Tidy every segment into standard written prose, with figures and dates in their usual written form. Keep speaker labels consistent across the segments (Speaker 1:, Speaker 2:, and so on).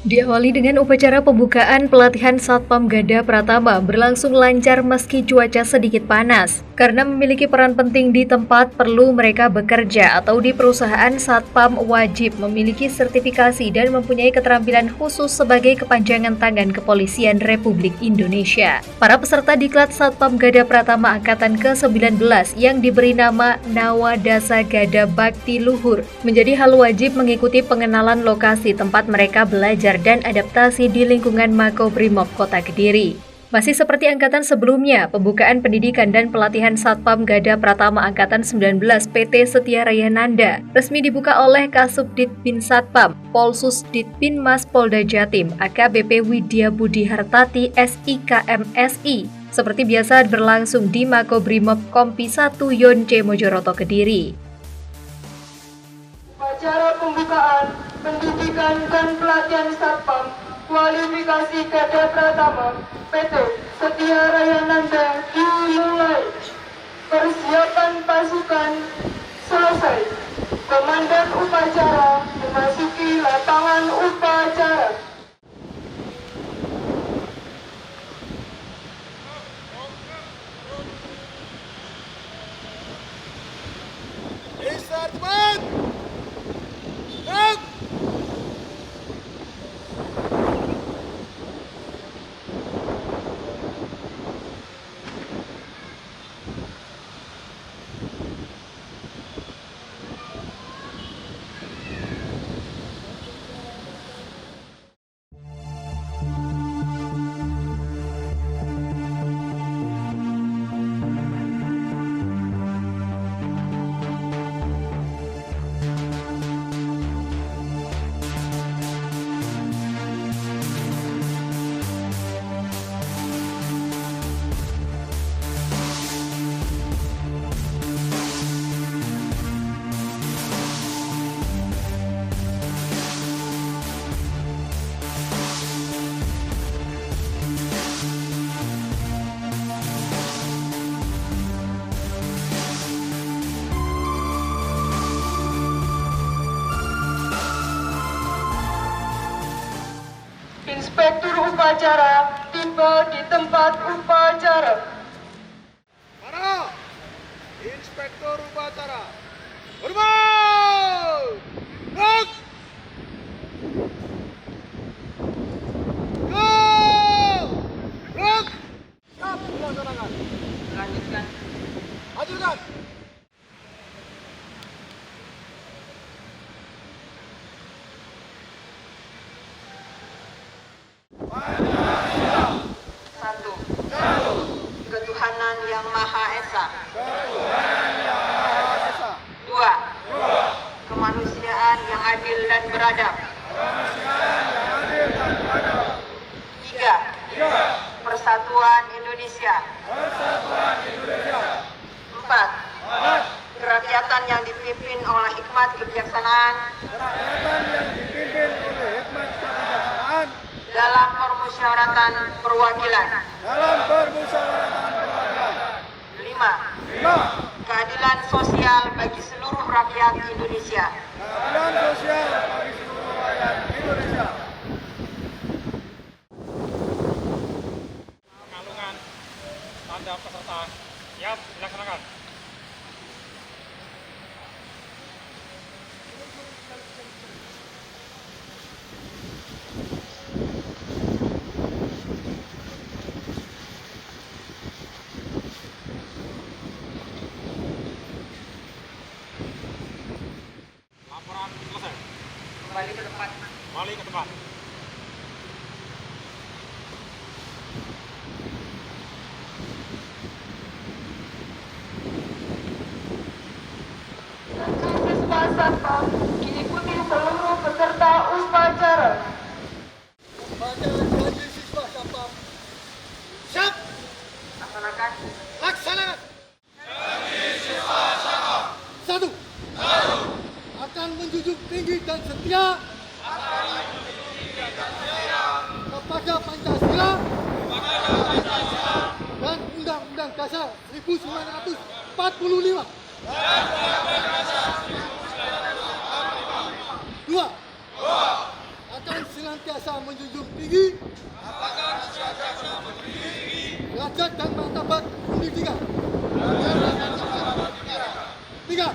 Speaker 1: Diawali dengan upacara pembukaan pelatihan Satpam Gada Pratama berlangsung lancar meski cuaca sedikit panas. Karena memiliki peran penting di tempat perlu mereka bekerja atau di perusahaan, Satpam wajib memiliki sertifikasi dan mempunyai keterampilan khusus sebagai kepanjangan tangan Kepolisian Republik Indonesia. Para peserta diklat Satpam Gada Pratama Angkatan ke-19 yang diberi nama Nawadasa Gada Bakti Luhur menjadi hal wajib mengikuti pengenalan lokasi tempat mereka belajar dan adaptasi di lingkungan Makobrimob Kota Kediri. Masih seperti angkatan sebelumnya, pembukaan pendidikan dan pelatihan Satpam Gada Pratama Angkatan 19 PT Setia Raya Nanda resmi dibuka oleh Kasubdit Bin Satpam, Polsus Ditbinmas Polda Jatim, AKBP Widya Budi Hartati, SIKMSI, seperti biasa berlangsung di Makobrimob Kompi 1 Yonce Mojoroto Kediri.
Speaker 2: Upacara pembukaan pendidikan dan pelatihan Satpam kualifikasi Gada Pratama PT Setia Raya Nanda dimulai. Persiapan pasukan selesai. Komandan upacara memasuki lapangan upacara. Inspektur upacara tiba di tempat upacara.
Speaker 3: Para Inspektur upacara, hormat! Gerak! Go! Gerak! Siap dilaksanakan.
Speaker 2: Lanjutkan.
Speaker 3: Ajukan.
Speaker 2: Satu. Ketuhanan yang Maha Esa. Dua. Kemanusiaan yang adil dan beradab. Tiga. Persatuan Indonesia. Empat. Kerakyatan yang dipimpin oleh hikmat kebijaksanaan dalam permusyawaratan perwakilan. Lima. Keadilan sosial bagi seluruh rakyat Indonesia.
Speaker 3: Pengalungan tanda peserta siap dilaksanakan. Laporan selesai.
Speaker 2: Kembali ke tempat.
Speaker 3: Kembali ke tempat.
Speaker 2: Siswa Satpam diikuti seluruh peserta upacara.
Speaker 3: Upacara gaji siswa Satpam. Siap.
Speaker 2: Laksanakan.
Speaker 3: Laksanakan. Satu. Akan menjunjung tinggi dan setia kepada Pancasila dan Undang-Undang Dasar 1945. Dua, akan senantiasa
Speaker 4: senantiasa menjunjung tinggi derajat dan martabat pendidikan. Tiga,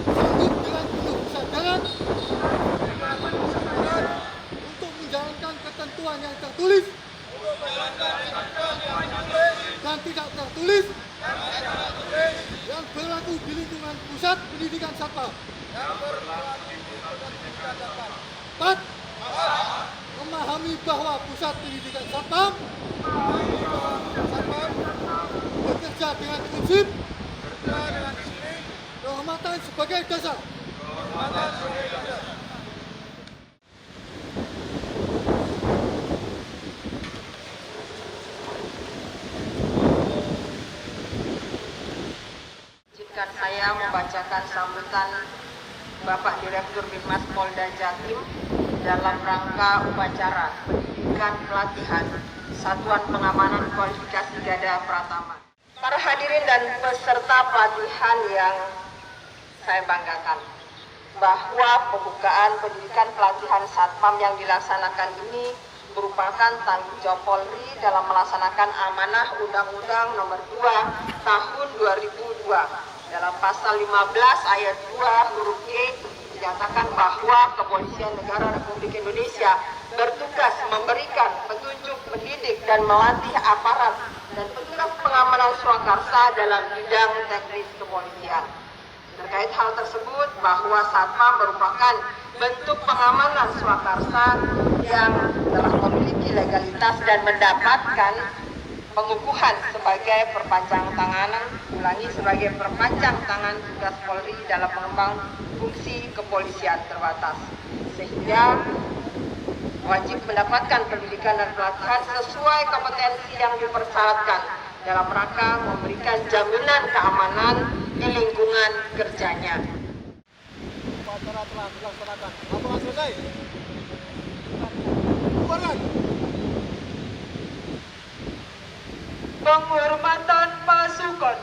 Speaker 4: sanggup dengan penuh kesadaran untuk menjalankan ketentuan yang tertulis dan tidak tertulis yang berlaku di lingkungan pusat pendidikan Satpam. 4. Memahami bahwa pusat pendidikan Satpam bekerja dengan prinsip kehormatan sebagai dasar.
Speaker 2: Izinkan saya membacakan sambutan Bapak Direktur Binmas Polda Jatim dalam rangka upacara pendidikan pelatihan Satuan Pengamanan Kualifikasi Gada Pratama. Para hadirin dan peserta pelatihan yang saya banggakan, bahwa pembukaan pendidikan pelatihan Satpam yang dilaksanakan ini merupakan tanggung jawab Polri dalam melaksanakan amanah Undang-Undang Nomor 2 Tahun 2002. Dalam pasal 15 ayat 2 huruf G dinyatakan bahwa Kepolisian Negara Republik Indonesia bertugas memberikan petunjuk, mendidik dan melatih aparat dan petugas pengamanan swakarsa dalam bidang teknis kepolisian. Terkait hal tersebut, bahwa Satpam merupakan bentuk pengamanan swakarsa yang telah memiliki legalitas dan mendapatkan pengukuhan sebagai perpanjang tanganan, sebagai perpanjang tangan tugas Polri dalam mengembang fungsi kepolisian terbatas, sehingga wajib mendapatkan pendidikan dan pelatihan sesuai kompetensi yang dipersyaratkan dalam rangka memberikan jaminan keamanan di lingkungan kerjanya.
Speaker 4: Upacara telah dilaksanakan. Laporan selesai. Bubarkan.
Speaker 2: Penghormatan pasukan.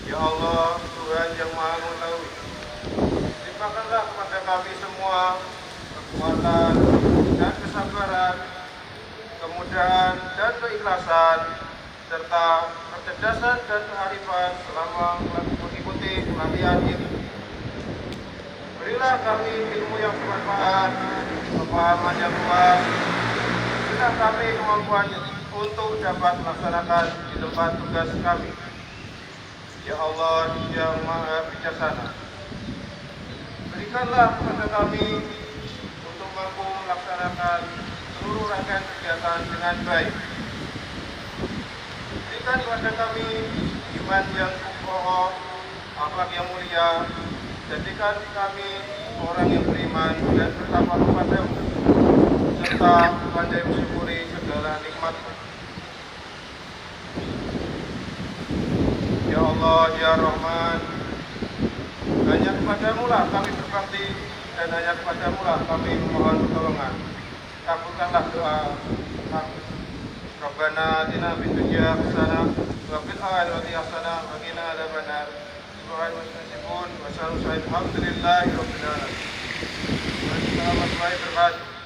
Speaker 5: Ya Allah, Tuhan yang Maha Mengetahui, limpahkanlah kepada kami semua kekuatan dan kesabaran, kemudahan dan keikhlasan, serta kecerdasan dan kearifan selama mengikuti pelatihan ini. Berilah kami ilmu yang bermanfaat, pemahaman yang luas, berilah kami kemampuan untuk dapat melaksanakan di tempat tugas kami. Ya Allah yang Maha Bijaksana, berikanlah kepada kami untuk mampu melaksanakan seluruh rangkaian kegiatan dengan baik. Berikan kepada kami iman yang kokoh, akhlak yang mulia. Jadikan kami orang yang beriman dan bertakwa kepadamu, serta pandai mensyukuri segala nikmat-Mu. Ya Allah, Ya Rahman, hanya kepadamu lah kami berbakti dan hanya kepadamu lah kami memohon pertolongan. Kabulkanlah doa kami. Rabbana atina fid dunya hasanah wa fil akhirati hasanah wa qina adzabannar. Subhanallah wa sallallahu alhamdulillahi rabbil alamin. Warahmatullahi wabarakatuh.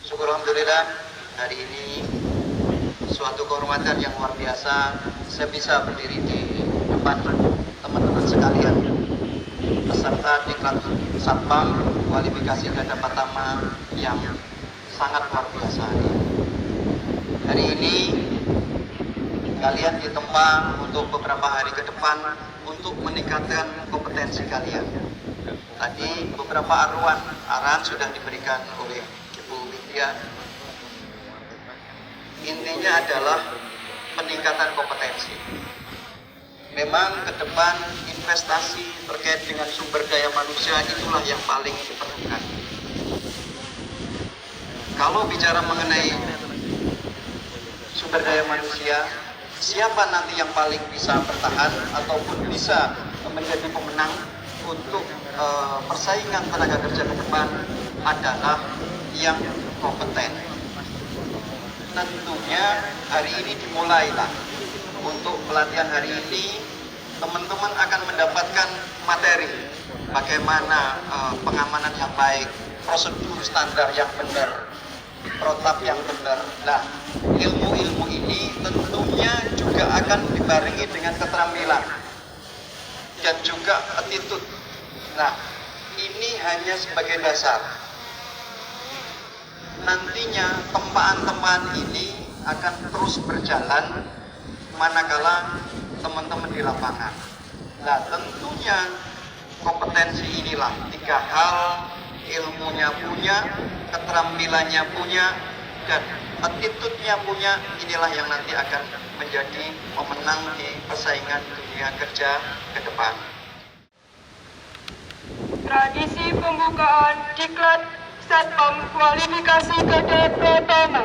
Speaker 6: Syukur alhamdulillah hari ini suatu kehormatan yang luar biasa saya bisa berdiri di depan teman-teman sekalian peserta diklat Satpam kualifikasi garda pertama yang sangat luar biasa. Hari ini kalian ditempa untuk beberapa hari ke depan untuk meningkatkan kompetensi kalian. Tadi beberapa arahan sudah diberikan oleh Ibu Widya. Intinya adalah peningkatan kompetensi. Memang ke depan investasi terkait dengan sumber daya manusia itulah yang paling diperlukan. Kalau bicara mengenai sumber daya manusia, siapa nanti yang paling bisa bertahan ataupun bisa menjadi pemenang untuk persaingan tenaga kerja ke depan adalah yang kompeten. Tentunya hari ini dimulailah untuk pelatihan hari ini teman-teman akan mendapatkan materi bagaimana pengamanan yang baik, prosedur standar yang benar, protap yang benar. Nah, ilmu-ilmu ini tentunya juga akan dibarengi dengan keterampilan dan juga attitude. Nah, ini hanya sebagai dasar. Nantinya tempaan-tempaan ini akan terus berjalan manakala teman-teman di lapangan. Nah, tentunya kompetensi inilah 3 hal, ilmunya punya, keterampilannya punya, dan attitude-nya punya, inilah yang nanti akan menjadi pemenang di persaingan dunia kerja ke depan.
Speaker 2: Tradisi pembukaan diklat Satpam kualifikasi garda pertama.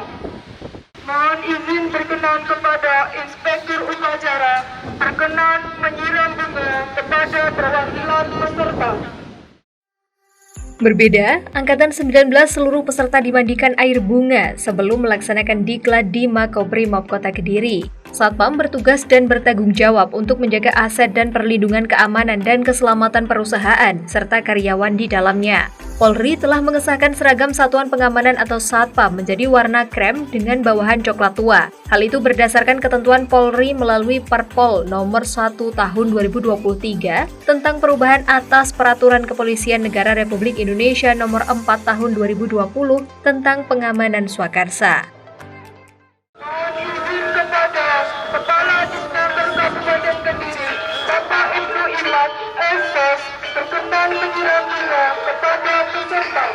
Speaker 2: Mohon izin berkenan kepada Inspektur Upacara berkenan menyiram bunga kepada perwakilan peserta.
Speaker 1: Berbeda, Angkatan 19 seluruh peserta dimandikan air bunga sebelum melaksanakan diklat di Makobrimob Kota Kediri. Satpam bertugas dan bertanggung jawab untuk menjaga aset dan perlindungan keamanan dan keselamatan perusahaan serta karyawan di dalamnya. Polri telah mengesahkan seragam Satuan Pengamanan atau Satpam menjadi warna krem dengan bawahan coklat tua. Hal itu berdasarkan ketentuan Polri melalui Perpol nomor 1 tahun 2023 tentang perubahan atas Peraturan Kepolisian Negara Republik Indonesia nomor 4 tahun 2020 tentang pengamanan swakarsa.
Speaker 2: Mohon izin kepada Kepala Disnaker Kabupaten Kediri, Bapak Ibnu Imat, SS, berkenan menyiram bunga kepada peserta.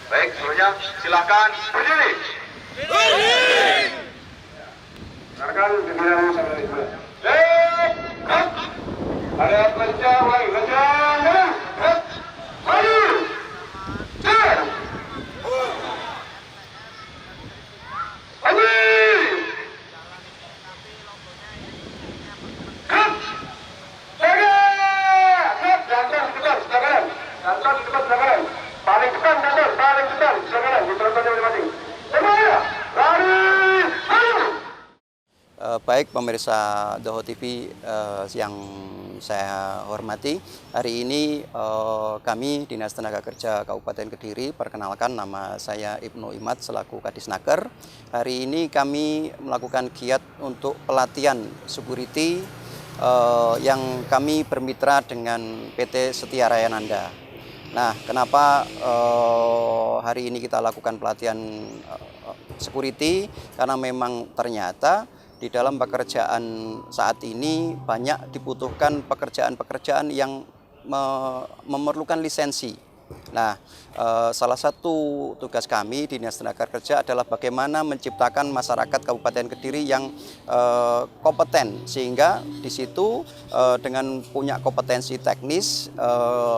Speaker 5: Baik, semuanya silakan berdiri. Silakan pimpinan sambil itu. Ada kerja, mulai kerja, maju.
Speaker 6: Baik pemirsa Doho TV yang saya hormati, hari ini kami Dinas Tenaga Kerja Kabupaten Kediri, perkenalkan nama saya Ibnu Imat selaku Kadisnaker. Hari ini kami melakukan giat untuk pelatihan security yang kami bermitra dengan PT Setia Raya Nanda. Nah, kenapa hari ini kita lakukan pelatihan security? Karena memang ternyata
Speaker 7: di dalam pekerjaan saat ini banyak dibutuhkan pekerjaan-pekerjaan yang memerlukan lisensi. Nah, salah satu tugas kami Dinas Tenaga Kerja adalah bagaimana menciptakan masyarakat Kabupaten Kediri yang kompeten, sehingga di situ dengan punya kompetensi teknis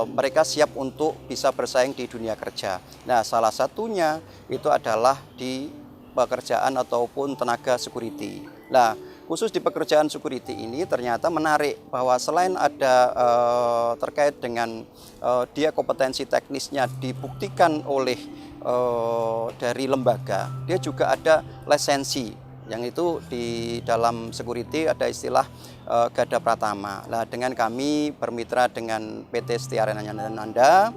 Speaker 7: mereka siap untuk bisa bersaing di dunia kerja. Nah, salah satunya itu adalah di pekerjaan ataupun tenaga security. Nah, khusus di pekerjaan security ini ternyata menarik bahwa selain ada terkait dengan dia kompetensi teknisnya dibuktikan oleh dari lembaga, dia juga ada lisensi, yang itu di dalam security ada istilah Garda Pratama. Nah, dengan kami bermitra dengan PT Setia Nanda,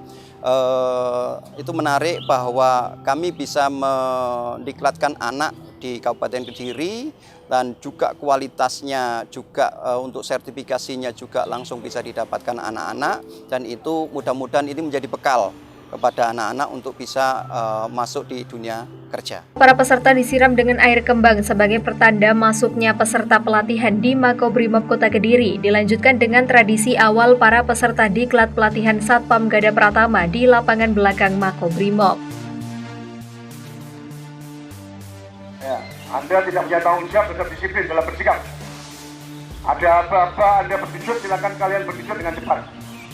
Speaker 7: itu menarik bahwa kami bisa mendiklatkan anak di Kabupaten Kediri, dan juga kualitasnya juga untuk sertifikasinya juga langsung bisa didapatkan anak-anak, dan itu mudah-mudahan ini menjadi bekal kepada anak-anak untuk bisa masuk di dunia kerja.
Speaker 1: Para peserta disiram dengan air kembang sebagai pertanda masuknya peserta pelatihan di Makobrimob Kota Kediri. Dilanjutkan dengan tradisi awal para peserta diklat pelatihan Satpam Gada Pratama di lapangan belakang Makobrimob.
Speaker 8: Ya, Anda tidak punya tanggung jawab, tetap disiplin dalam bersikap. Ada apa-apa Anda bersujud, silakan kalian bersujud dengan cepat.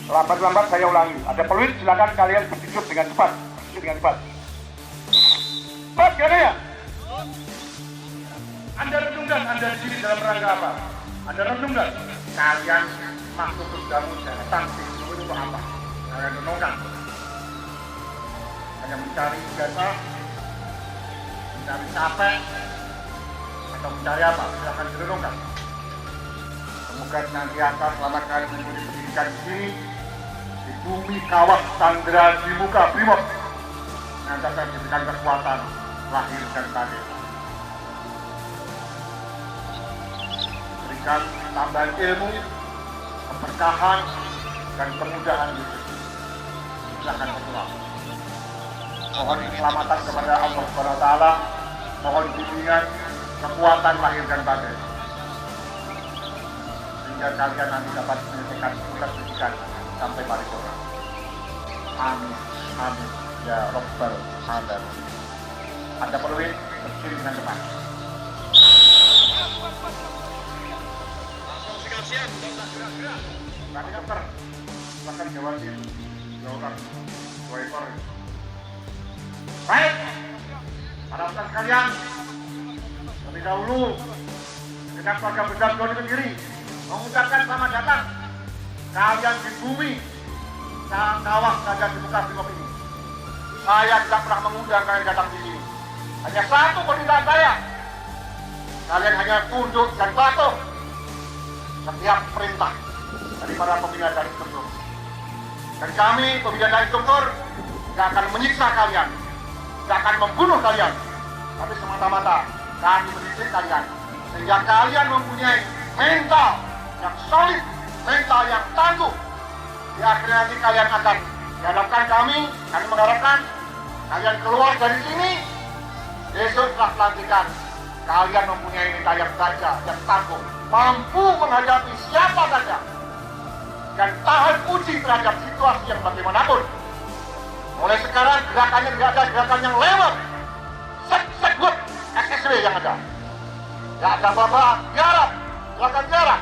Speaker 8: Lambat-lambat saya ulangi. Ada peluit, silakan kalian bersujud dengan cepat. Bersujud dengan cepat. Cepat, ya? Anda renungkan, Anda di sini dalam rangka apa? Anda renungkan. Kalian masuk ke dalam datang di sini untuk apa? Kalian renungkan. Hanya mencari jasa, mencari capek, atau mencari apa? Silakan direnungkan. Semoga nanti akan selama kalian mengikuti pendidikan di sini, di bumi kawah Sandra di muka Brimob, nanti akan diberikan kekuatan lahir dan batin. Berikan tambahan ilmu, keberkahan, dan kemudahan hidup. Silakan berdoa. Mohon keselamatan kepada Allah SWT, mohon bimbingan, kekuatan lahir dan batin, sehingga kalian nanti dapat menyelesaikan tugas pendidikan sampai paripurna. Amin, amin, ya Rabbal Alamin. Anda perlu berdiri dengan cepat. Langsung siap-siap, gerak-gerak. Kami dokter, silakan jawabin, jawabkan 2 ekor. Baik, para peserta sekalian, lebih dahulu dengan keluarga besar Kota Kediri mengucapkan selamat datang kalian di bumi kawah saja di muka Brimob ini. Saya tidak pernah mengundang kalian datang di sini. Hanya satu permintaan saya, kalian hanya tunduk dan patuh setiap perintah dari para pembina dan instruktur. Dan kami pembina dan instruktur tidak akan menyiksa kalian, tidak akan membunuh kalian, tapi semata-mata kami mendidik kalian sehingga kalian mempunyai mental yang solid, mental yang tangguh. Di akhir nanti kalian akan dihadapkan kami mengharapkan kalian keluar dari sini besok setelah pelantikan, kalian mempunyai mental yang baja, yang tangguh, mampu menghadapi siapa saja dan tahan uji terhadap situasi yang bagaimanapun. Mulai sekarang gerakannya tidak ada gerakan yang lewat, set-set-wut, SSW yang ada. Tidak ada apa-apa, jarak, silakan jarak.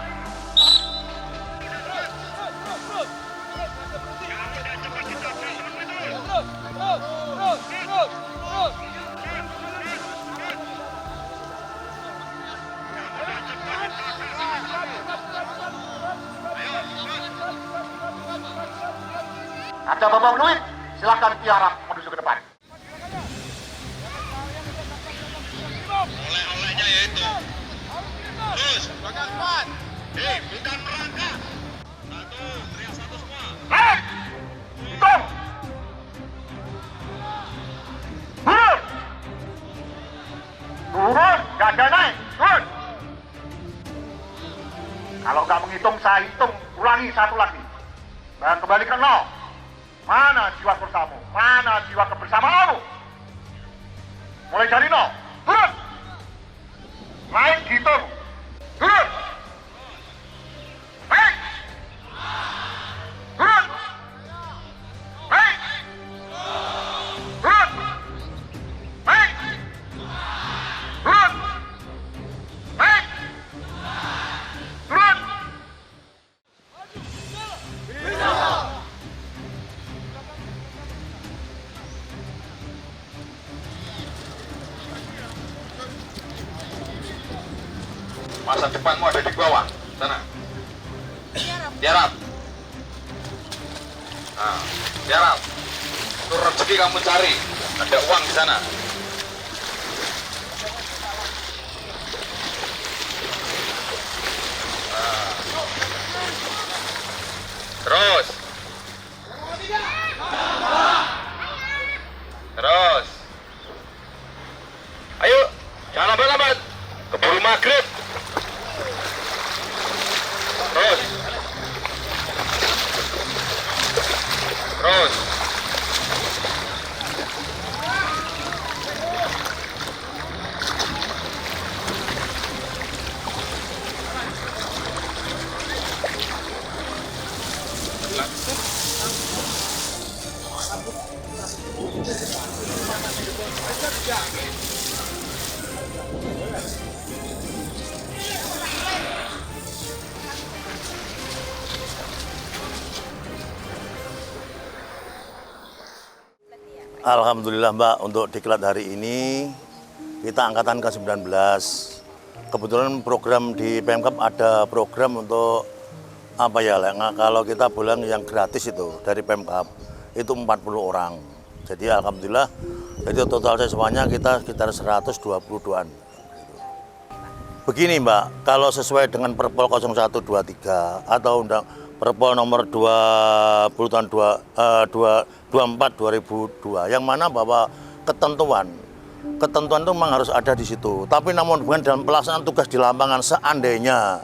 Speaker 8: Ada Bapak Fluid, silakan tiarap menuju ke depan. Oleh-olehnya yaitu terus, bagian depan. Bukan merangkak. 1, teriak 1 semua. Naik! Hitung! Turun! Turun, gak ada naik, turun! Kalau nggak menghitung, saya hitung, ulangi 1 lagi. Dan kembali ke 0. Mana jiwa bersamamu? Mana jiwa kebersamaanmu? Mulai dari 0. Turun. Naik, hitung. Masa depanmu ada di bawah sana. Tiarap. Nah, tiarap. Itu rezeki kamu cari. Ada uang di sana. Nah. Terus. Terus. Ayo, jangan lambat-lambat. Keburu maghrib. Terus. Terus.
Speaker 9: Alhamdulillah Mbak, untuk diklat hari ini kita angkatan ke-19. Kebetulan program di Pemkab ada program untuk apa ya, kalau kita bilang yang gratis itu dari Pemkab itu 40 orang. Jadi alhamdulillah, jadi total siswanya kita sekitar 122-an. Begini Mbak, kalau sesuai dengan Perpol 0123 atau Perpol nomor 20 tahun 24/2002 yang mana bahwa ketentuan itu memang harus ada di situ. Tapi namun bukan dalam pelaksanaan tugas di lapangan, seandainya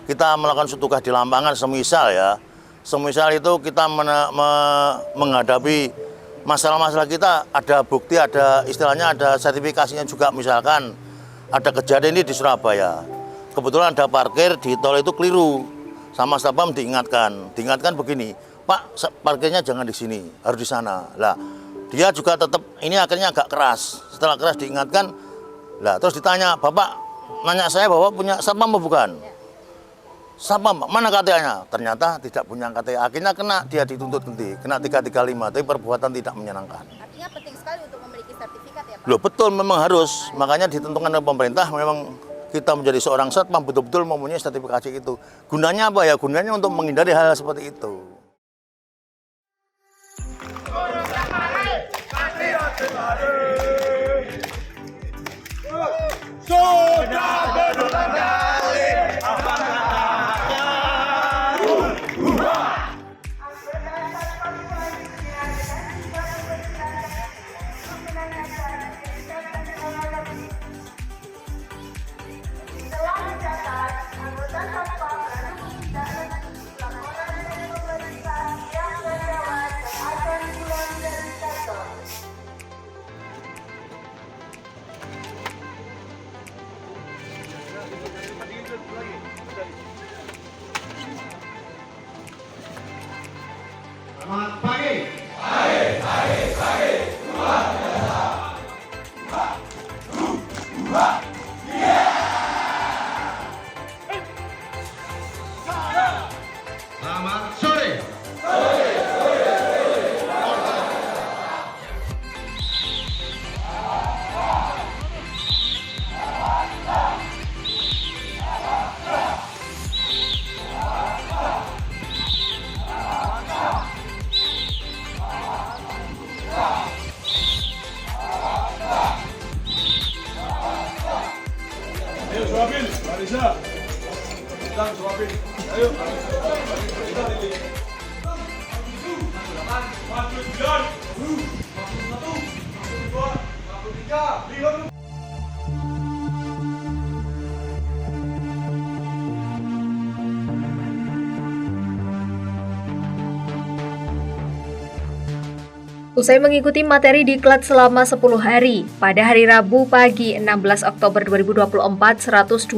Speaker 9: kita melakukan tugas di lapangan semisal itu kita menghadapi masalah-masalah kita, ada bukti, ada istilahnya ada sertifikasinya juga. Misalkan ada kejadian ini di Surabaya, kebetulan ada parkir di tol itu keliru, sama Satpam diingatkan begini, Pak, parkirnya jangan di sini, harus di sana. Lah, dia juga tetap ini akhirnya agak keras. Setelah keras diingatkan, lah terus ditanya, Bapak nanya saya bahwa punya Satpam apa bukan? Satpam, mana KTA-nya? Ternyata tidak punya KTA. Akhirnya dia dituntut nanti, kena 335, tapi perbuatan tidak menyenangkan.
Speaker 10: Artinya penting sekali untuk memiliki sertifikat ya Pak?
Speaker 9: Loh, betul, memang harus. Makanya ditentukan oleh pemerintah, memang kita menjadi seorang Satpam betul-betul mempunyai sertifikasi itu. Gunanya apa ya? Gunanya untuk menghindari hal-hal seperti itu.
Speaker 8: Selamat pagi. Selamat sore. Ayo suapin, Marisa. Kita suapin. Ayo.
Speaker 1: Usai mengikuti materi diklat selama 10 hari, pada hari Rabu pagi 16 Oktober 2024, 125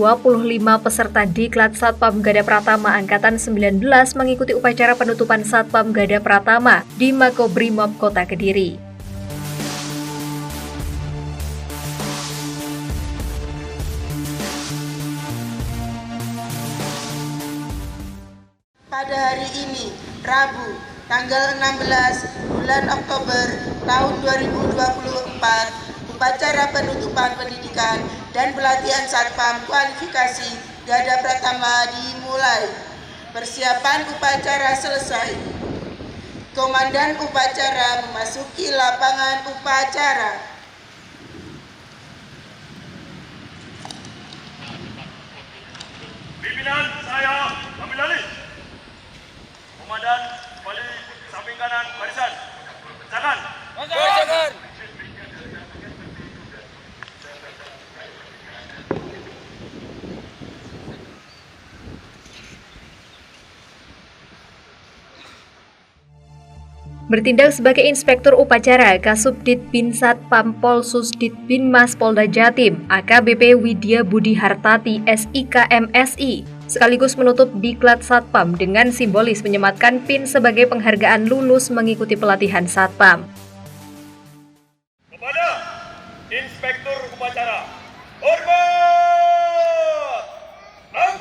Speaker 1: peserta diklat Satpam Gada Pratama Angkatan 19 mengikuti upacara penutupan Satpam Gada Pratama di Makobrimob Kota Kediri.
Speaker 2: Pada hari ini, Rabu, tanggal 16 bulan Oktober tahun 2024, upacara penutupan pendidikan dan pelatihan Satpam kualifikasi Gada Pratama dimulai. Persiapan upacara selesai. Komandan upacara memasuki lapangan upacara.
Speaker 8: Pimpinan, saya ambil alih. Komandan, kembali samping kanan barisan. Jangan.
Speaker 1: Bertindak sebagai Inspektur Upacara Kasubdit Bin Satpam Polsusdit Binmas Polda Jatim, AKBP Widya Budi Hartati SIK MSI, sekaligus menutup diklat Satpam dengan simbolis menyematkan pin sebagai penghargaan lulus mengikuti pelatihan Satpam.
Speaker 8: Kepada Inspektur Upacara, hormat! Rang!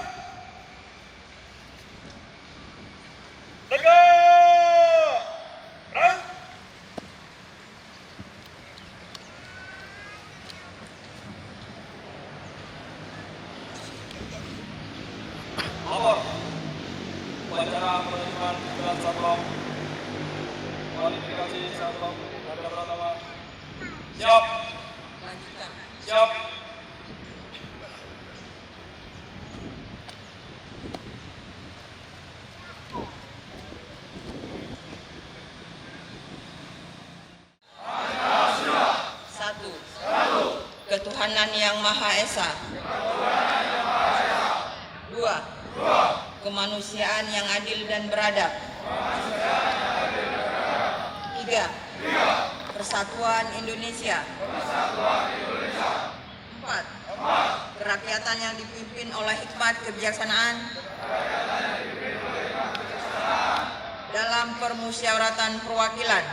Speaker 8: Tegak! Rang! Lapor. Upacara penerimaan diklat Satpam. Kualifikasi Satpam Gada Pratama. Siap. Siap.
Speaker 2: Satu. Ketuhanan Yang Maha Esa. Dua. Kemanusiaan yang adil dan beradab. Tiga. Persatuan Indonesia. Empat. Kerakyatan yang dipimpin oleh hikmat kebijaksanaan dalam permusyawaratan perwakilan.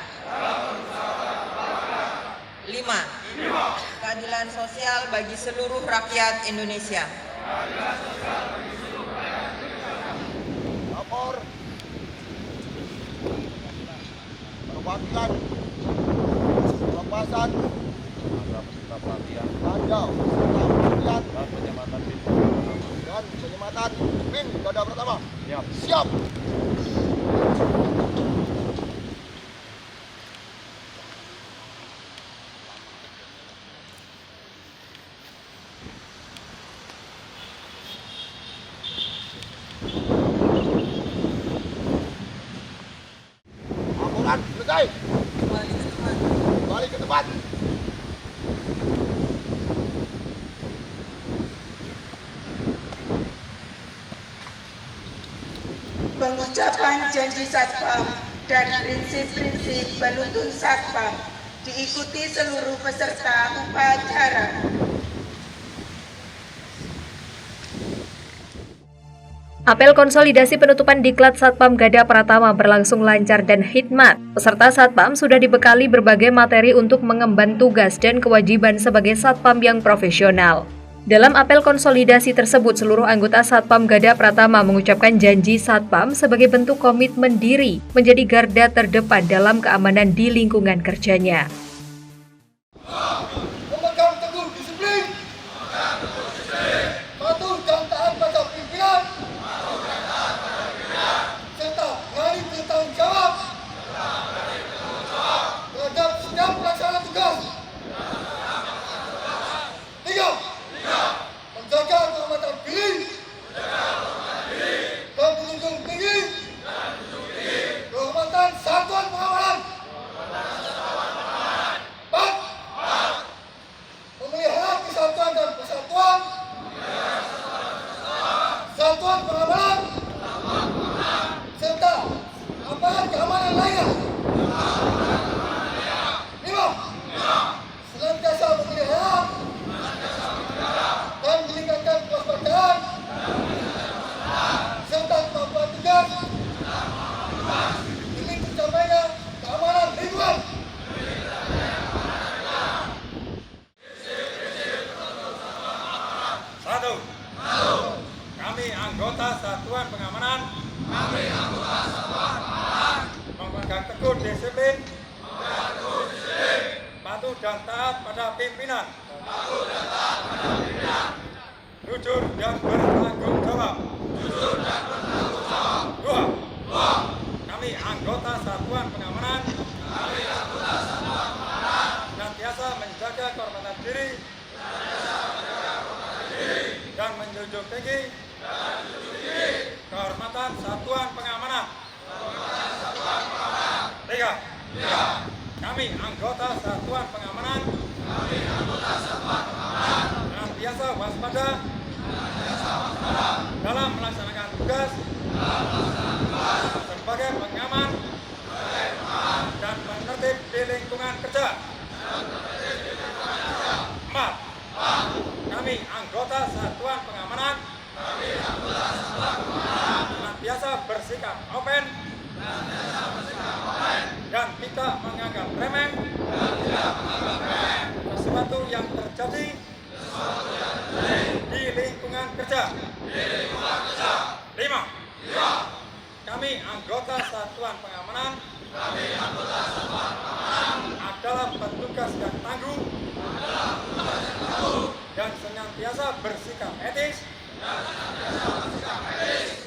Speaker 2: 5. Keadilan sosial bagi seluruh rakyat Indonesia.
Speaker 8: Lapor. Perwakilan pelepasan tanda pelatihan dan penyematan pin Gada Pratama. Siap. Laporan selesai. Kembali ke tempat.
Speaker 2: Pengucapan janji Satpam dan prinsip-prinsip penuntun Satpam diikuti seluruh peserta upacara.
Speaker 1: Apel konsolidasi penutupan diklat Satpam Gada Pratama berlangsung lancar dan hikmat. Peserta Satpam sudah dibekali berbagai materi untuk mengemban tugas dan kewajiban sebagai Satpam yang profesional. Dalam apel konsolidasi tersebut, seluruh anggota Satpam Gada Pratama mengucapkan janji Satpam sebagai bentuk komitmen diri menjadi garda terdepan dalam keamanan di lingkungan kerjanya.
Speaker 4: Memegang teguh disiplin, patuh dan taat pada pimpinan, serta berani bertanggung jawab terhadap setiap pelaksana tugas. 3. Menjaga kehormatan diri dan menjunjung tinggi kehormatan satuan pengamanan. 4. Memelihara kesatuan dan persatuan satuan pengamanan serta aparat keamanan lainnya. 5. Senantiasa memelihara dan meningkatkan kewaspadaan serta kemampuan tugas demi tercapainya keamanan lingkungan.
Speaker 3: Satu. Kami anggota Satuan Pengamanan. Memegang teguh disiplin. Patuh dan taat pada pimpinan. 2. jujur dan bertanggung jawab. Dua, kami anggota Satuan Pengamanan senantiasa menjaga kehormatan diri dan menjunjung tinggi kehormatan Satuan Pengamanan. Tiga, kami anggota Satuan Pengamanan senantiasa waspada dalam melaksanakan tugas sebagai pengaman dan penertib di lingkungan kerja. 4, kami anggota Satuan Pengamanan senantiasa bersikap open dan tidak menganggap remeh sesuatu yang terjadi di lingkungan kerja. 5, kami anggota Satuan Pengamanan adalah petugas yang tangguh dan senantiasa bersikap etis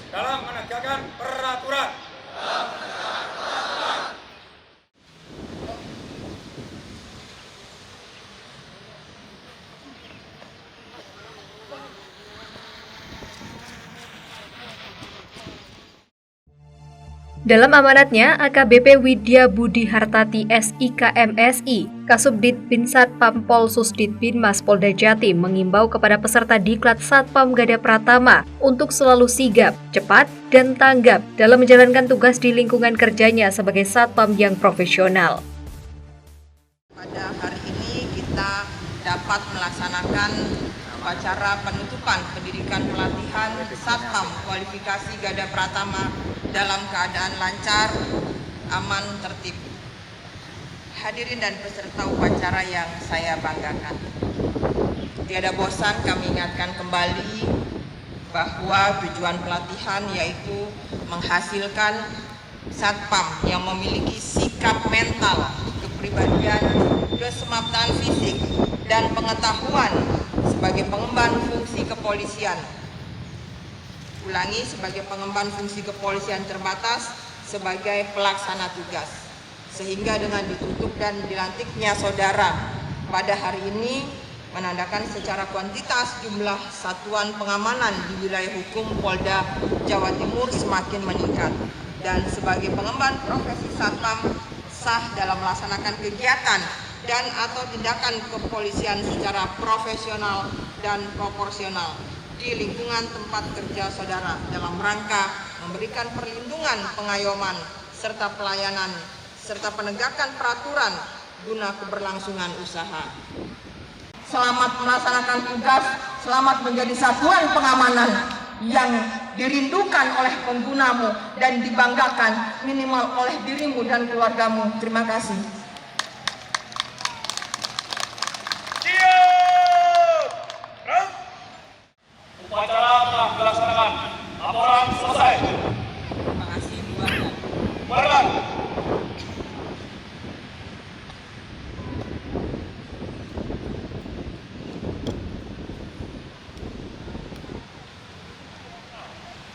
Speaker 3: dalam menegakkan peraturan.
Speaker 1: Dalam amanatnya, AKBP Widya Budi Hartati SIKMSI, Kasubdit Bin Satpam Polsusdit Binmas Polda Jatim mengimbau kepada peserta Diklat Satpam Gada Pratama untuk selalu sigap, cepat, dan tanggap dalam menjalankan tugas di lingkungan kerjanya sebagai satpam yang profesional.
Speaker 2: Pada hari ini kita dapat melaksanakan upacara penutupan pendidikan pelatihan Satpam kualifikasi Gada Pratama dalam keadaan lancar, aman, tertib. Hadirin dan peserta upacara yang saya banggakan, tiada bosan kami ingatkan kembali bahwa tujuan pelatihan yaitu menghasilkan satpam yang memiliki sikap mental, kepribadian, kesemaptan fisik, dan pengetahuan sebagai pengemban fungsi kepolisian. Ulangi, sebagai pengemban fungsi kepolisian terbatas sebagai pelaksana tugas. Sehingga dengan ditutup dan dilantiknya saudara pada hari ini menandakan secara kuantitas jumlah satuan pengamanan di wilayah hukum Polda Jawa Timur semakin meningkat. Dan sebagai pengemban profesi satpam sah dalam melaksanakan kegiatan dan atau tindakan kepolisian secara profesional dan proporsional di lingkungan tempat kerja saudara dalam rangka memberikan perlindungan, pengayoman, serta pelayanan, serta penegakan peraturan guna keberlangsungan usaha. Selamat melaksanakan tugas, selamat menjadi satuan pengamanan yang dirindukan oleh penggunamu dan dibanggakan minimal oleh dirimu dan keluargamu. Terima kasih.
Speaker 3: Upacara telah dilaksanakan. Laporan selesai.
Speaker 2: Terima kasih,
Speaker 3: Bubarkan.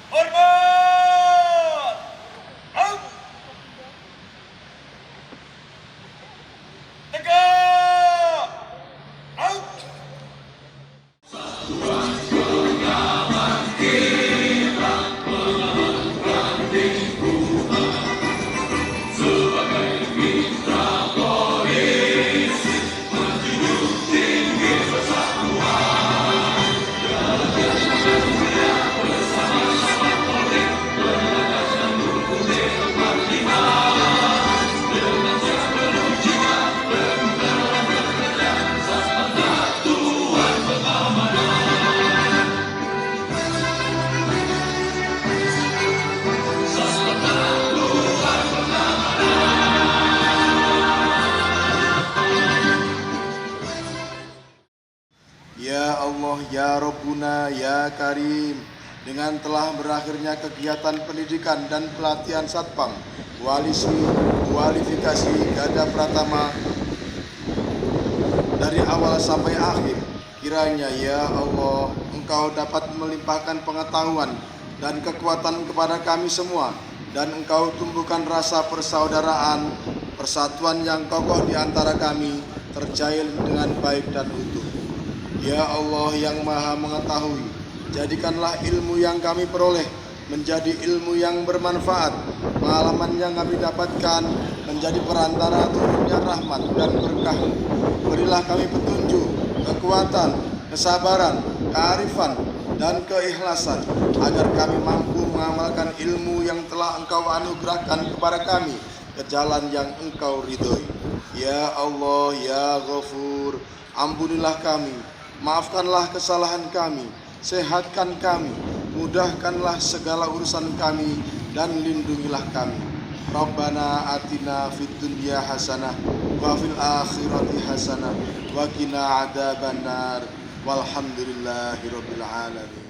Speaker 3: Hormat. Out. Tegak. Out.
Speaker 4: Ya Allah, Ya Rabbuna, Ya Karim, dengan telah berakhirnya kegiatan pendidikan dan pelatihan Satpam kualifikasi Gada Pratama dari awal sampai akhir, kiranya Ya Allah Engkau dapat melimpahkan pengetahuan dan kekuatan kepada kami semua, dan Engkau tumbuhkan rasa persaudaraan, persatuan yang kokoh di antara kami, terjalin dengan baik dan utuh. Ya Allah yang Maha Mengetahui, jadikanlah ilmu yang kami peroleh menjadi ilmu yang bermanfaat, pengalaman yang kami dapatkan menjadi perantara turunnya rahmat dan berkah. Berilah kami petunjuk, kekuatan, kesabaran, kearifan, dan keikhlasan, agar kami mampu mengamalkan ilmu yang telah Engkau anugerahkan kepada kami ke jalan yang Engkau ridhoi. Ya Allah, ya Ghafur, ampunilah kami, maafkanlah kesalahan kami, sehatkan kami, mudahkanlah segala urusan kami, dan lindungilah kami. Rabbana atina fid dunya hasanah wa fil akhirati hasanah wa qina adzabannar. Walhamdulillahirabbil alamin.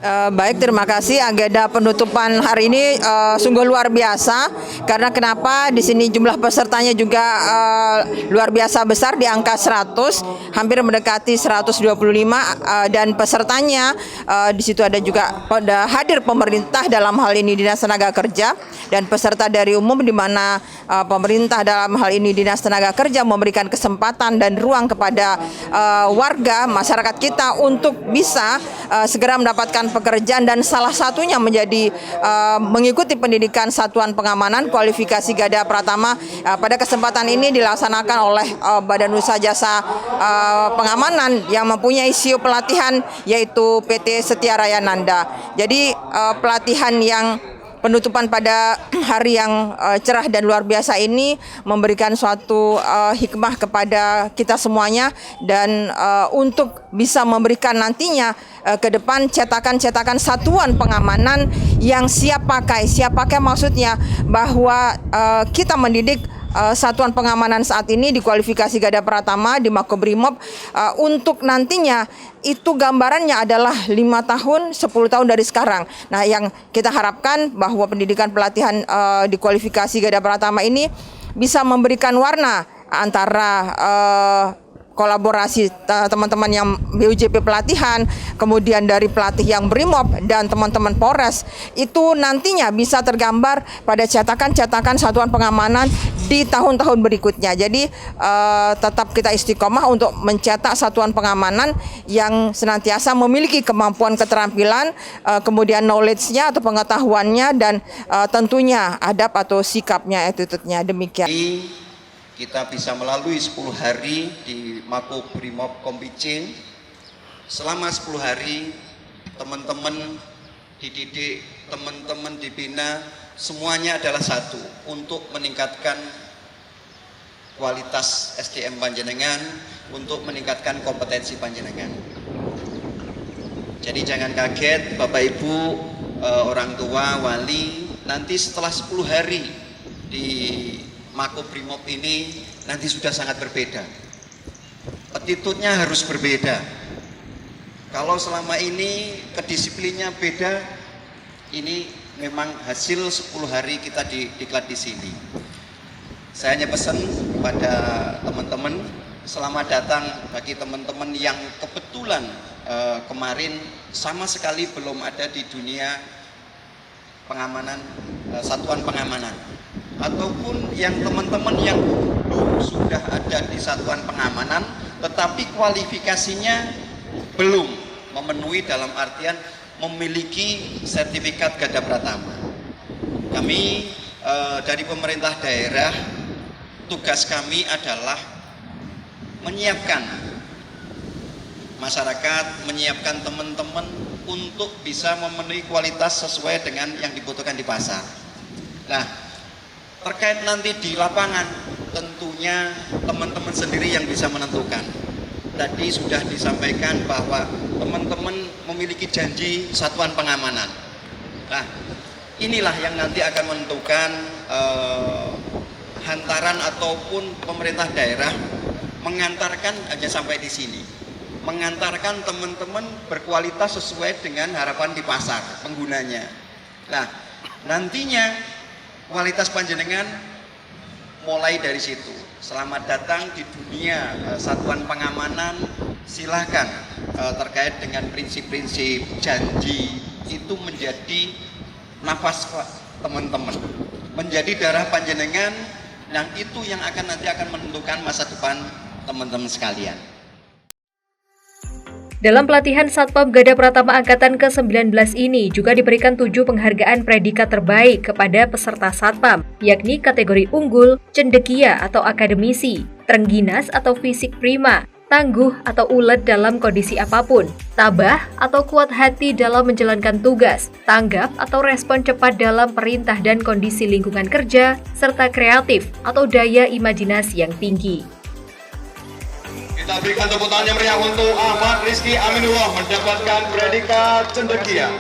Speaker 2: Baik, terima kasih. Agenda penutupan hari ini sungguh luar biasa. Karena kenapa? Di sini jumlah pesertanya juga luar biasa besar, di angka 100, hampir mendekati 125, dan pesertanya di situ ada juga hadir pemerintah, dalam hal ini Dinas Tenaga Kerja, dan peserta dari umum, di mana pemerintah dalam hal ini Dinas Tenaga Kerja memberikan kesempatan dan ruang kepada warga masyarakat kita untuk bisa segera mendapatkan pekerjaan, dan salah satunya menjadi mengikuti pendidikan Satuan Pengamanan Kualifikasi Gada Pratama. Pada kesempatan ini dilaksanakan oleh Badan Usaha Jasa Pengamanan yang mempunyai siu pelatihan, yaitu PT Setia Raya Nanda. Jadi pelatihan yang penutupan pada hari yang cerah dan luar biasa ini memberikan suatu hikmah kepada kita semuanya, dan untuk bisa memberikan nantinya ke depan cetakan-cetakan satuan pengamanan yang siap pakai. Siap pakai maksudnya bahwa kita mendidik satuan pengamanan saat ini di kualifikasi Gada Pratama di Makobrimob untuk nantinya itu gambarannya adalah 5 tahun, 10 tahun dari sekarang. Nah, yang kita harapkan bahwa pendidikan pelatihan di kualifikasi Gada Pratama ini bisa memberikan warna antara kolaborasi teman-teman yang BUJP pelatihan, kemudian dari pelatih yang Brimob dan teman-teman Polres, itu nantinya bisa tergambar pada cetakan-cetakan satuan pengamanan di tahun-tahun berikutnya. Jadi tetap kita istiqomah untuk mencetak satuan pengamanan yang senantiasa memiliki kemampuan, keterampilan, kemudian knowledge-nya atau pengetahuannya, dan tentunya adab atau sikapnya, attitude-nya. Demikian.
Speaker 7: Kita bisa melalui 10 hari di Makobrimob Kompice. Selama 10 hari teman-teman dididik, teman-teman dibina, semuanya adalah satu, untuk meningkatkan kualitas SDM Panjenengan, untuk meningkatkan kompetensi Panjenengan. Jadi jangan kaget Bapak Ibu, orang tua, wali, nanti setelah 10 hari di Makobrimob ini nanti sudah sangat berbeda. Attitude-nya harus berbeda. Kalau selama ini kedisiplinnya beda, ini memang hasil 10 hari kita diklat di sini. Saya hanya pesan kepada teman-teman, selamat datang bagi teman-teman yang kebetulan kemarin sama sekali belum ada di dunia pengamanan, satuan pengamanan, ataupun yang teman-teman yang sudah ada di satuan pengamanan tetapi kualifikasinya belum memenuhi, dalam artian memiliki sertifikat Gada Pratama. Kami dari pemerintah daerah, tugas kami adalah menyiapkan masyarakat, menyiapkan teman-teman untuk bisa memenuhi kualitas sesuai dengan yang dibutuhkan di pasar. Nah, terkait nanti di lapangan, tentunya teman-teman sendiri yang bisa menentukan. Tadi sudah disampaikan bahwa teman-teman memiliki janji satuan pengamanan. Nah, inilah yang nanti akan menentukan hantaran ataupun pemerintah daerah
Speaker 11: mengantarkan hanya sampai di sini, mengantarkan teman-teman berkualitas sesuai dengan harapan di pasar penggunanya. Nah, nantinya kualitas panjenengan mulai dari situ. Selamat datang di dunia satuan pengamanan. Silakan terkait dengan prinsip-prinsip janji itu menjadi nafas teman-teman, menjadi darah panjenengan, yang itu yang nanti akan menentukan masa depan teman-teman sekalian.
Speaker 1: Dalam pelatihan Satpam Gada Pratama Angkatan ke-19 ini juga diberikan 7 penghargaan predikat terbaik kepada peserta Satpam, yakni kategori unggul, cendekia atau akademisi, terengginas atau fisik prima, tangguh atau ulet dalam kondisi apapun, tabah atau kuat hati dalam menjalankan tugas, tanggap atau respon cepat dalam perintah dan kondisi lingkungan kerja, serta kreatif atau daya imajinasi yang tinggi.
Speaker 3: Kita berikan tepuk tangan yang meriah untuk Ahmad Rizky Aminullah mendapatkan predikat cendekia.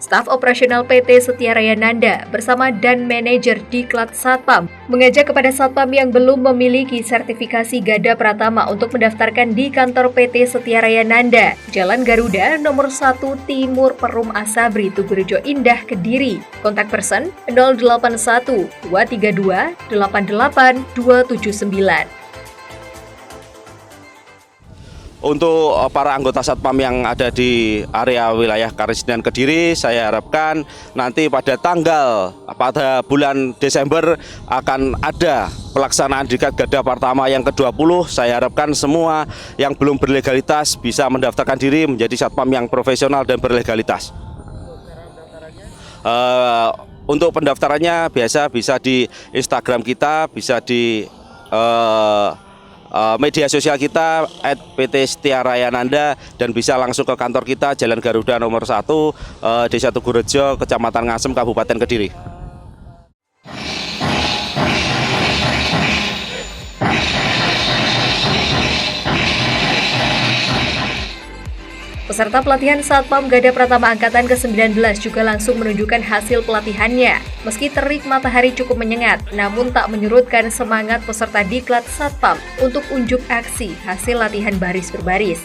Speaker 1: Staf operasional PT Setia Raya Nanda bersama dan manajer Diklat Satpam mengajak kepada Satpam yang belum memiliki sertifikasi Gada Pratama untuk mendaftarkan di kantor PT Setia Raya Nanda, Jalan Garuda nomor 1 Timur Perum Asabri, Tugurejo Indah, Kediri. Kontak person 081 232 88 279.
Speaker 12: Untuk para anggota Satpam yang ada di area wilayah Karesidenan Kediri, saya harapkan nanti pada bulan Desember akan ada pelaksanaan Diklat Gada Pratama yang ke-20. Saya harapkan semua yang belum berlegalitas bisa mendaftarkan diri menjadi Satpam yang profesional dan berlegalitas. Untuk pendaftarannya biasa bisa di Instagram kita, bisa di media sosial kita @PT Setia Raya Nanda, dan bisa langsung ke kantor kita Jalan Garuda nomor 1 Desa Tugurejo, Kecamatan Ngasem, Kabupaten Kediri.
Speaker 1: Peserta pelatihan Satpam Gada Pratama Angkatan ke-19 juga langsung menunjukkan hasil pelatihannya. Meski terik matahari cukup menyengat, namun tak menyurutkan semangat peserta Diklat Satpam untuk unjuk aksi hasil latihan baris berbaris.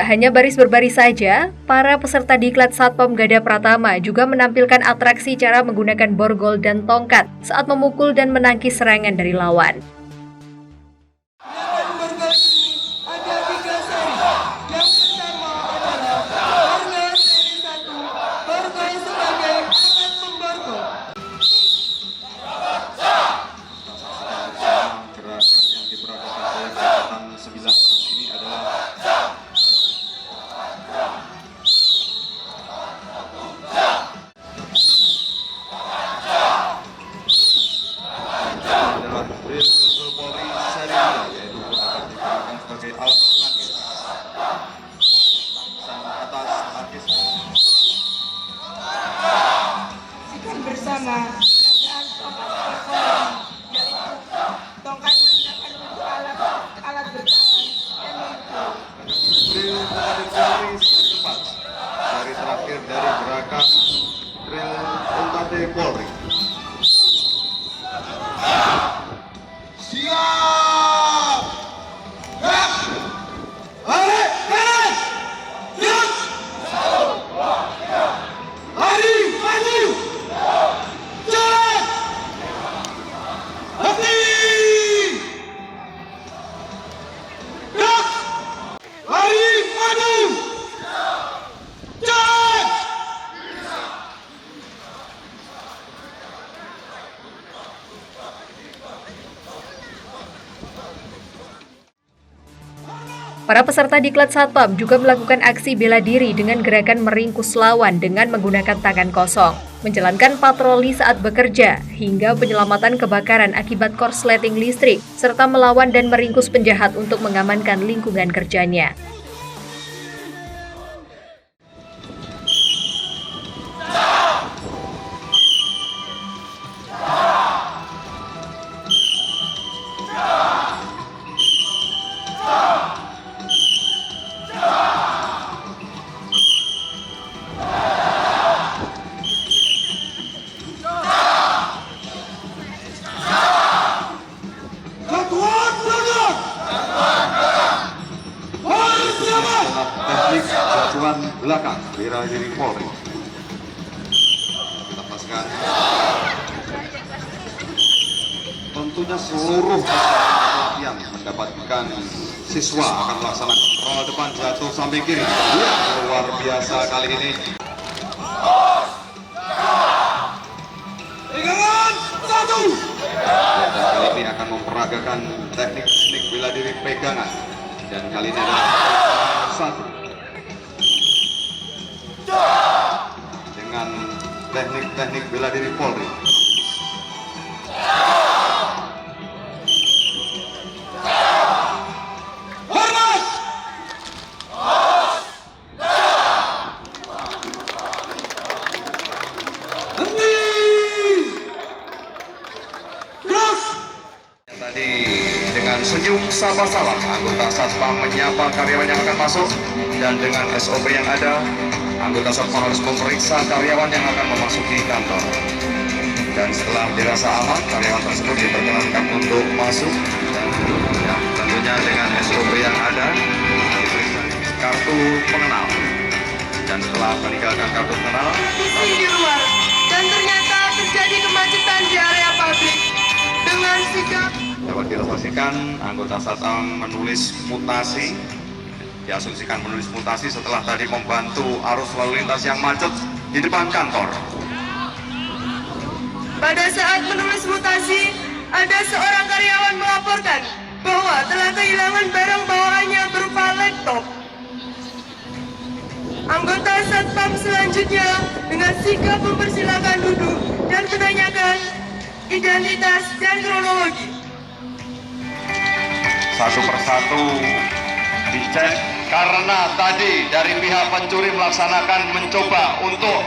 Speaker 1: hanya baris berbaris saja, para peserta diklat Satpam Gada Pratama juga menampilkan atraksi cara menggunakan borgol dan tongkat saat memukul dan menangkis serangan dari lawan.
Speaker 3: Dari terakhir dari gerakan drill Unkade Polri. Siap! Gerak! Balik! Kanan! Siap! Lari! Maju! Jalan! Henti! Gerak! Lari! Maju!
Speaker 1: Para peserta diklat Satpam juga melakukan aksi bela diri dengan gerakan meringkus lawan dengan menggunakan tangan kosong, menjalankan patroli saat bekerja, hingga penyelamatan kebakaran akibat korsleting listrik, serta melawan dan meringkus penjahat untuk mengamankan lingkungan kerjanya.
Speaker 3: Teknik jatuhan belakang bela diri Polri. Kita pastikan tentunya seluruh pelatihan mendapatkan siswa akan melaksanakan roll depan jatuh samping kiri. Luar biasa kali ini. Pegangan satu. Dan kali ini akan memperagakan teknik bela diri pegangan. Dan kali ini adalah satu dengan teknik bela diri Polri. Hormat! Henti! Terus! Tadi dengan senyum sapa-sapa, anggota Satpam menyapa karyawan yang akan masuk, dan dengan SOP yang ada, anggota Satpam harus memeriksa karyawan yang akan memasuki kantor. Dan setelah dirasa aman, karyawan tersebut diperkenankan untuk masuk, dan ya, tentunya dengan SOP yang ada, diperiksa kartu pengenal. Dan setelah meninggalkan kartu pengenal,
Speaker 13: di luar, dan ternyata terjadi kemacetan di area publik. Dengan sikap
Speaker 3: dapat kita pastikan anggota Satpam menulis mutasi, diasumsikan menulis mutasi setelah tadi membantu arus lalu lintas yang macet di depan kantor.
Speaker 13: pada saat menulis mutasi, ada seorang karyawan melaporkan bahwa telah kehilangan barang bawaannya berupa laptop. Anggota Satpam selanjutnya dengan sikap mempersilahkan duduk dan menanyakan identitas dan kronologi.
Speaker 3: Satu persatu dicek karena tadi dari pihak pencuri mencoba untuk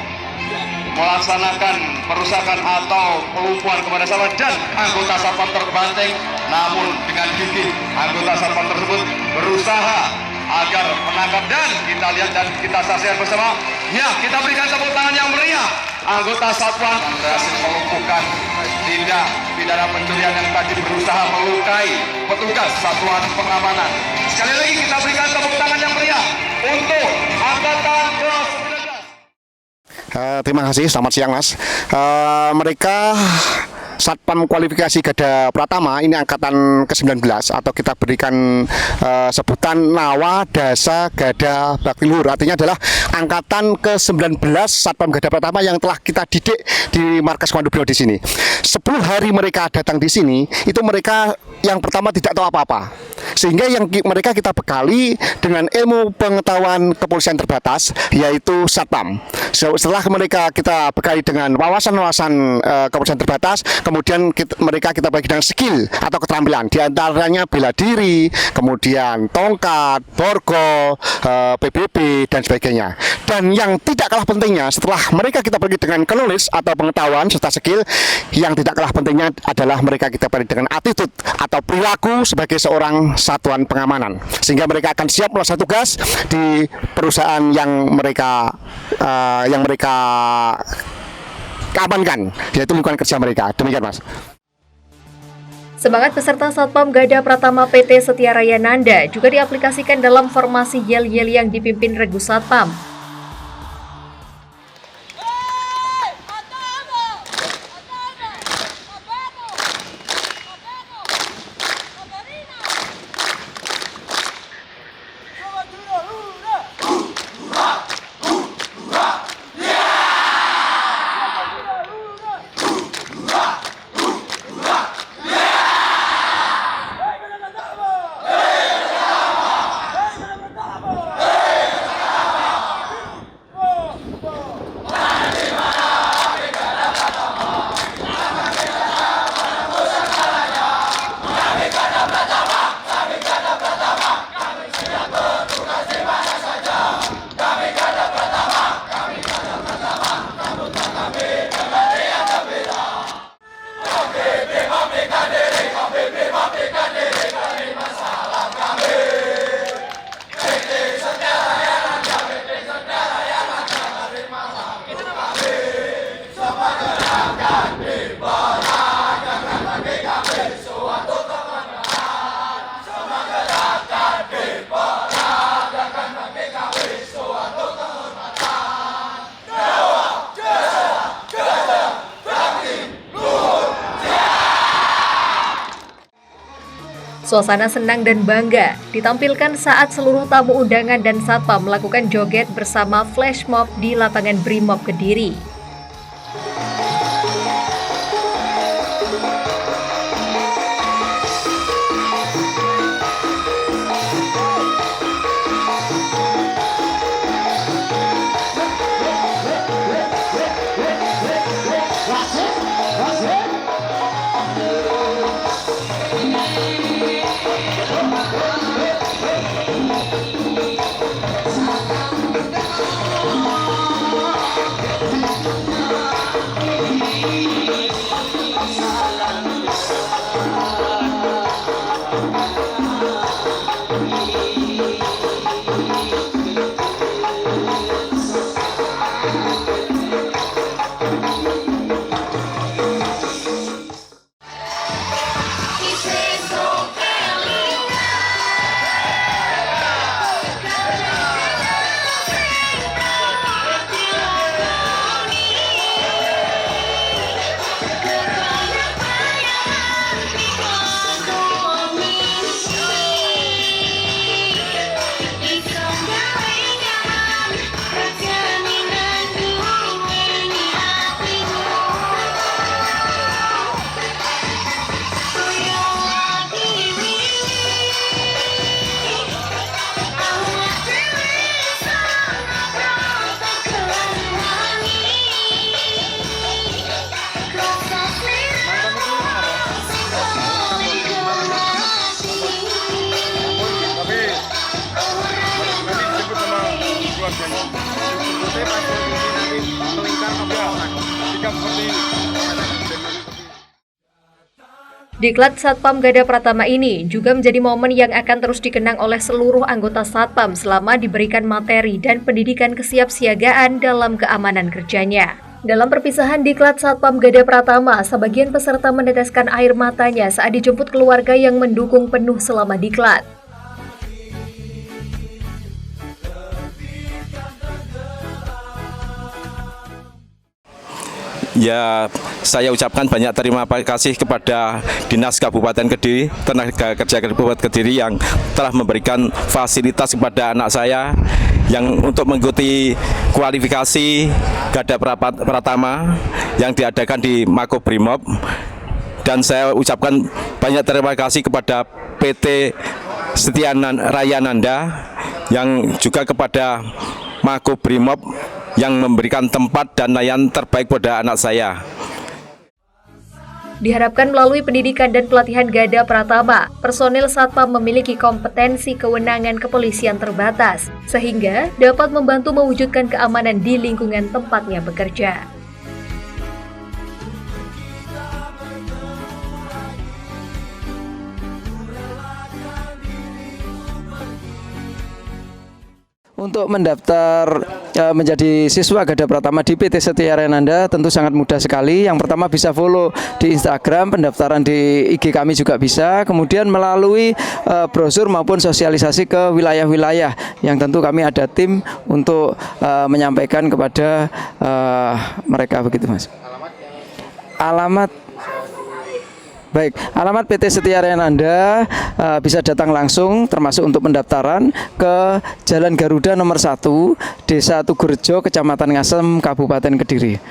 Speaker 3: melaksanakan perusakan atau pelumpuhan kepada Satpam dan anggota Satpam terbanting, namun dengan gigih anggota Satpam tersebut berusaha agar menangkap, dan kita lihat dan kita saksikan bersama. Ya, kita berikan tepuk tangan yang meriah. Anggota Satpam berhasil melumpuhkan tindak pidana pencurian yang tadi berusaha melukai petugas satuan pengamanan. Sekali lagi kita berikan tepuk tangan yang meriah untuk angkatan ke-19.
Speaker 14: Terima kasih, selamat siang Mas. Mereka Satpam Kualifikasi Gada Pratama ini angkatan ke-19 atau kita berikan sebutan Nawa Dasa Gada Bakti Luhur, artinya adalah angkatan ke-19 Satpam Gada Pratama yang telah kita didik di markas komando beliau di sini. 10 hari mereka datang di sini, itu mereka yang pertama tidak tahu apa-apa. Sehingga yang mereka kita bekali dengan ilmu pengetahuan kepolisian terbatas, yaitu Satpam. Setelah mereka kita bekali dengan wawasan-wawasan kepolisian terbatas, kemudian mereka kita bagi dengan skill atau keterampilan, di antaranya bela diri, kemudian tongkat, borgol, PBB dan sebagainya. Dan yang tidak kalah pentingnya, setelah mereka kita bagi dengan knowledge atau pengetahuan serta skill, yang tidak kalah pentingnya adalah mereka kita bagi dengan attitude atau perilaku sebagai seorang satuan pengamanan, sehingga mereka akan siap melaksanakan tugas di perusahaan yang mereka keamankan, yaitu lingkungan kerja mereka. Demikian Mas.
Speaker 1: Semangat peserta Satpam Gada Pratama PT Setia Raya Nanda juga diaplikasikan dalam formasi yel-yel yang dipimpin Regu Satpam. Suasana senang dan bangga ditampilkan saat seluruh tamu undangan dan satpam melakukan joget bersama flash mob di lapangan Brimob Kediri. Diklat Satpam Gada Pratama ini juga menjadi momen yang akan terus dikenang oleh seluruh anggota Satpam selama diberikan materi dan pendidikan kesiapsiagaan dalam keamanan kerjanya. Dalam perpisahan Diklat Satpam Gada Pratama, sebagian peserta meneteskan air matanya saat dijemput keluarga yang mendukung penuh selama diklat.
Speaker 12: Ya, saya ucapkan banyak terima kasih kepada Dinas Kabupaten Kediri, Tenaga Kerja Kabupaten Kediri yang telah memberikan fasilitas kepada anak saya yang untuk mengikuti kualifikasi Garda Pratama yang diadakan di Makobrimob. Dan saya ucapkan banyak terima kasih kepada PT Setia Raya Nanda yang juga kepada Makobrimob yang memberikan tempat dan layanan terbaik pada anak saya.
Speaker 1: Diharapkan melalui pendidikan dan pelatihan Garda Pratama, personil Satpam memiliki kompetensi kewenangan kepolisian terbatas, sehingga dapat membantu mewujudkan keamanan di lingkungan tempatnya bekerja.
Speaker 15: Untuk mendaftar menjadi siswa Garda Pratama di PT Setia Raya Nanda tentu sangat mudah sekali. Yang pertama bisa follow di Instagram, pendaftaran di IG kami juga bisa. Kemudian melalui brosur maupun sosialisasi ke wilayah-wilayah yang tentu kami ada tim untuk menyampaikan kepada mereka, begitu Mas. Baik, alamat PT Setia Raya Nanda bisa datang langsung termasuk untuk pendaftaran ke Jalan Garuda nomor 1, Desa Tugurejo, Kecamatan Ngasem, Kabupaten Kediri.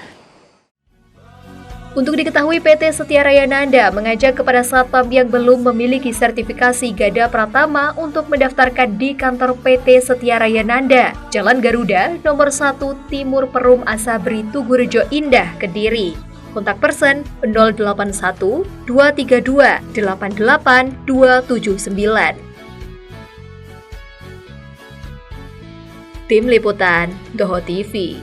Speaker 1: Untuk diketahui, PT Setia Raya Nanda mengajak kepada satpam yang belum memiliki sertifikasi Garda Pratama untuk mendaftarkan di kantor PT Setia Raya Nanda, Jalan Garuda nomor 1 Timur Perum Asabri, Tugurejo Indah, Kediri. Kontak person 081 232 88 279. Tim Liputan Doho TV.